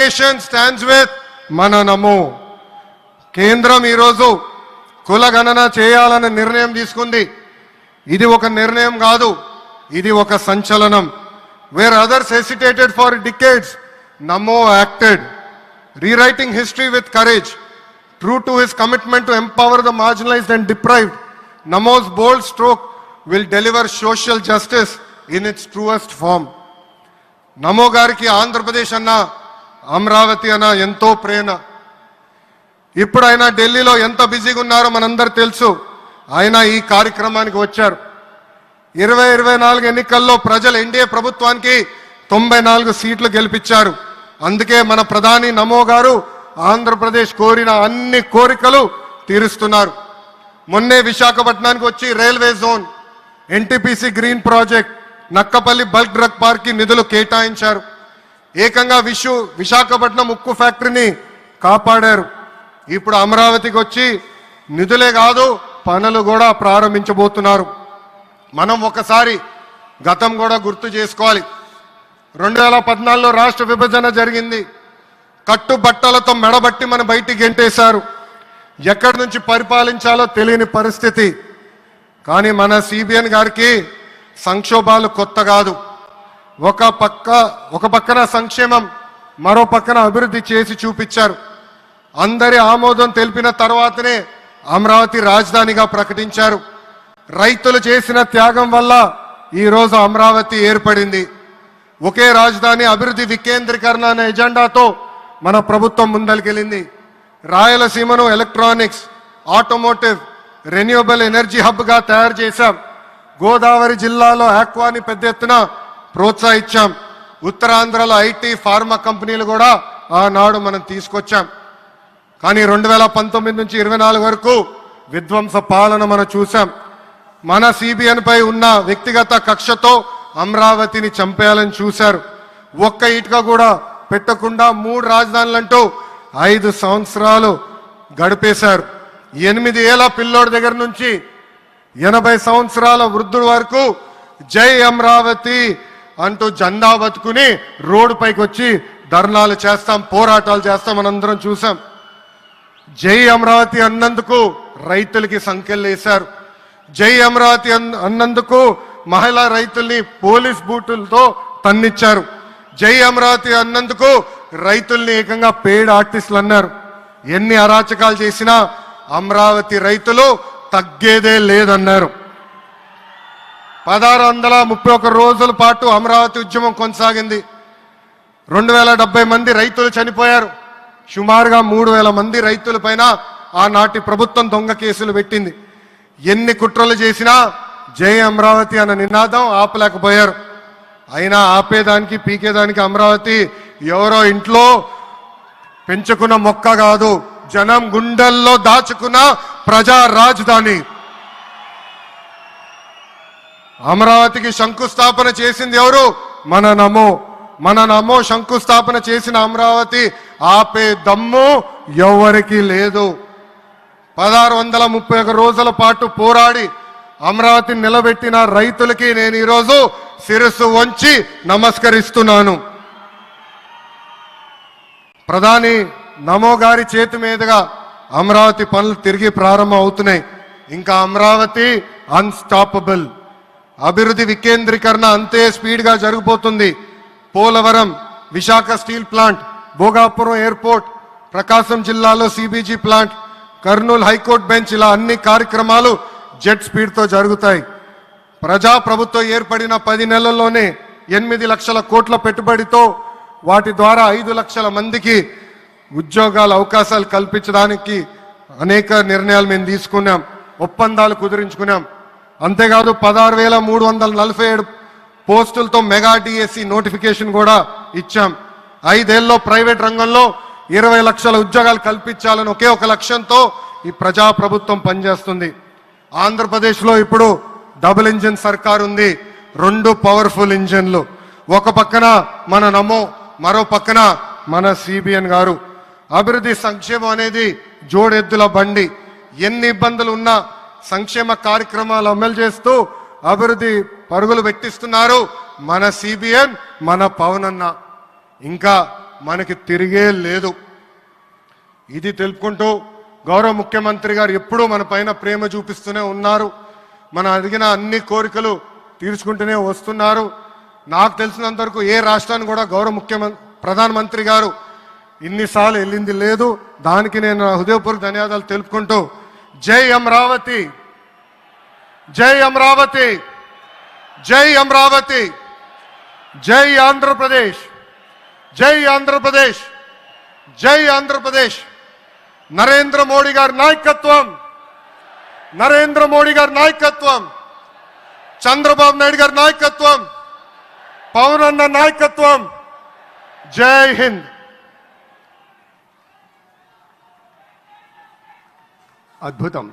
Nation stands with మన నమో. కేంద్రం ఈరోజు కులగణన చేయాలనే నిర్ణయం తీసుకుంది. ఇది ఒక నిర్ణయం కాదు, ఇది ఒక సంచలనం. Wear others hesitated for decades, Namo acted, rewriting history with courage. True to his commitment to empower the marginalized and deprived, Namo's bold stroke will deliver social justice in its truest form. నమో గారికి ఆంధ్రప్రదేశ్ అన్న, అమరావతి అన్న ఎంతో ప్రేమ. ఇప్పుడు ఆయన ఢిల్లీలో ఎంత బిజీగా ఉన్నారో మనందరూ తెలుసు. ఆయన ఈ కార్యక్రమానికి వచ్చారు. 2024 ఎన్నికల్లో ప్రజలు ఎన్డీఏ ప్రభుత్వానికి 94 సీట్లు గెలిపించారు. అందుకే మన ప్రధాని నమో గారు ఆంధ్రప్రదేశ్ కోరిన అన్ని కోరికలు తీరుస్తున్నారు. మొన్నే విశాఖపట్నానికి వచ్చి railway zone, NTPC green project, Nakkapalli bulk drug park కి నిధులు కేటాయించారు. ఏకంగా విశాఖపట్నం ఉక్కు ఫ్యాక్టరీని కాపాడారు. ఇప్పుడు అమరావతికి వచ్చి నిధులే కాదు పనులు కూడా ప్రారంభించబోతున్నారు. మనం ఒకసారి గతం కూడా గుర్తు చేసుకోవాలి. 2014లో రాష్ట్ర విభజన జరిగింది. కట్టుబట్టలతో మెడబట్టి మన బయటికి గెంటేశారు. ఎక్కడి నుంచి పరిపాలించాలో తెలియని పరిస్థితి. కానీ మన సిబిఎన్ గారికి సంక్షోభాలు కొత్త కాదు. ఒక పక్కన సంక్షేమం, మరో పక్కన అభివృద్ధి చేసి చూపించారు. అందరి ఆమోదం తెలిపిన తర్వాతనే అమరావతి రాజధానిగా ప్రకటించారు. రైతులు చేసిన త్యాగం వల్ల ఈరోజు అమరావతి ఏర్పడింది. ఒకే రాజధాని, అభివృద్ధి, వికేంద్రీకరణ అనే ఎజెండాతో మన ప్రభుత్వం ముందరికెళ్ళింది. రాయలసీమను ఎలక్ట్రానిక్స్, ఆటోమోటివ్, రెన్యూవబుల్ ఎనర్జీ హబ్గా తయారు చేశాం. గోదావరి జిల్లాలో ఆక్వాని పెద్ద ఎత్తున ప్రోత్సహించాం. ఉత్తరాంధ్రలో ఐటీ, ఫార్మా కంపెనీలు కూడా ఆనాడు మనం తీసుకొచ్చాం. కానీ 2019 నుంచి 24 వరకు విధ్వంస పాలన మనం చూసాం. మన సిబిఎన్ పై ఉన్న వ్యక్తిగత కక్షతో అమరావతిని చంపేయాలని చూశారు. ఒక్క ఇటుక కూడా పెట్టకుండా 3 రాజధానులంటూ 5 సంవత్సరాలు గడిపేశారు. 8 ఏళ్ల పిల్లోడి దగ్గర నుంచి 80 సంవత్సరాల వృద్ధుల వరకు జై అమరావతి అంటూ జెండా బతుకుని రోడ్డు పైకి వచ్చి ధర్నాలు చేస్తాం, పోరాటాలు చేస్తాం మనందరం చూసాం. జై అమరావతి అన్నందుకు రైతులకి సంఖ్యలు వేశారు. జై అమరావతి అన్నందుకు మహిళా రైతుల్ని పోలీస్ బూటులతో తన్నిచ్చారు. జై అమరావతి అన్నందుకు రైతుల్ని ఏకంగా పెయిడ్ ఆర్టిస్టులు అన్నారు. ఎన్ని అరాచకాలు చేసినా అమరావతి రైతులు తగ్గేదే లేదన్నారు. 1631 రోజుల పాటు అమరావతి ఉద్యమం కొనసాగింది. 2070 మంది రైతులు చనిపోయారు. సుమారుగా 3000 మంది రైతుల పైన ఆనాటి ప్రభుత్వం దొంగ కేసులు పెట్టింది. ఎన్ని కుట్రలు చేసినా జై అమరావతి అన్న నినాదం ఆపలేకపోయారు. అయినా ఆపేదానికి, పీకేదానికి అమరావతి ఎవరో ఇంట్లో పెంచుకున్న మొక్క కాదు, జనం గుండెల్లో దాచుకున్న ప్రజా రాజధాని. అమరావతికి శంకుస్థాపన చేసింది ఎవరు? మన నమో. మన నమో శంకుస్థాపన చేసిన అమరావతి ఆపే దమ్ము ఎవరికి లేదు. 1631 రోజుల పాటు పోరాడి అమరావతిని నిలబెట్టిన రైతులకి నేను ఈరోజు శిరస్సు వంచి నమస్కరిస్తున్నాను. ప్రధాని నమో గారి చేతి మీదుగా అమరావతి పనులు తిరిగి ప్రారంభం అవుతున్నాయి. ఇంకా అమరావతి అన్స్టాపబుల్. అభివృద్ధి, వికేంద్రీకరణ అంతే స్పీడ్గా జరిగిపోతుంది. Polavaram, Visakha steel plant, Bhogapuram airport, Prakasam జిల్లాలో CBG plant, Kurnool high court bench, ఇలా అన్ని కార్యక్రమాలు జెట్ స్పీడ్తో జరుగుతాయి. ప్రజా ప్రభుత్వం ఏర్పడిన 10 నెలల్లోనే 8 లక్షల కోట్ల పెట్టుబడితో వాటి ద్వారా 5 లక్షల మందికి ఉద్యోగాల అవకాశాలు కల్పించడానికి అనేక నిర్ణయాలు మేము తీసుకున్నాం, ఒప్పందాలు కుదిరించుకున్నాం. అంతేకాదు 16,347 పోస్టులతో మెగా డిఎస్సి నోటిఫికేషన్ కూడా ఇచ్చాం. 5 ఏళ్లలో ప్రైవేట్ రంగంలో 20 లక్షల ఉద్యోగాలు కల్పించాలని ఒకే ఒక లక్ష్యంతో ఈ ప్రజా ప్రభుత్వం పనిచేస్తుంది. ఆంధ్రప్రదేశ్లో ఇప్పుడు డబుల్ ఇంజిన్ సర్కార్ ఉంది. 2 పవర్ఫుల్ ఇంజిన్లు. ఒక పక్కన మన నమో, మరో పక్కన మన సిబిఎన్ గారు. అభివృద్ధి, సంక్షేమం అనేది జోడెద్దుల బండి. ఎన్ని ఇబ్బందులు ఉన్నా సంక్షేమ కార్యక్రమాలు అమలు చేస్తూ అభివృద్ధి పరుగులు పెట్టిస్తున్నారు మన సిబిఎన్, మన పవన్ అన్న. ఇంకా మనకి తిరిగే లేదు. ఇది తెలుపుకుంటూ గౌరవ ముఖ్యమంత్రి గారు ఎప్పుడూ మన పైన ప్రేమ చూపిస్తూనే ఉన్నారు. మనం అడిగిన అన్ని కోరికలు తీర్చుకుంటూనే వస్తున్నారు. నాకు తెలిసినంత వరకు ఏ రాష్ట్రాన్ని కూడా గౌరవ ప్రధానమంత్రి గారు ఇన్నిసార్లు వెళ్ళింది లేదు. దానికి నేను హృదయపూర్వక ధన్యవాదాలు తెలుపుకుంటూ జై అమరావతి, జై అమరావతి, జై అమరావతి, జై ఆంధ్రప్రదేశ్, జై ఆంధ్రప్రదేశ్, జై ఆంధ్రప్రదేశ్. నరేంద్ర మోడీ గారి నాయకత్వం, నరేంద్ర మోడీ గారి నాయకత్వం, చంద్రబాబు నాయుడు గారి నాయకత్వం, పవన్ అన్న నాయకత్వం. జై హింద్. అద్భుతం.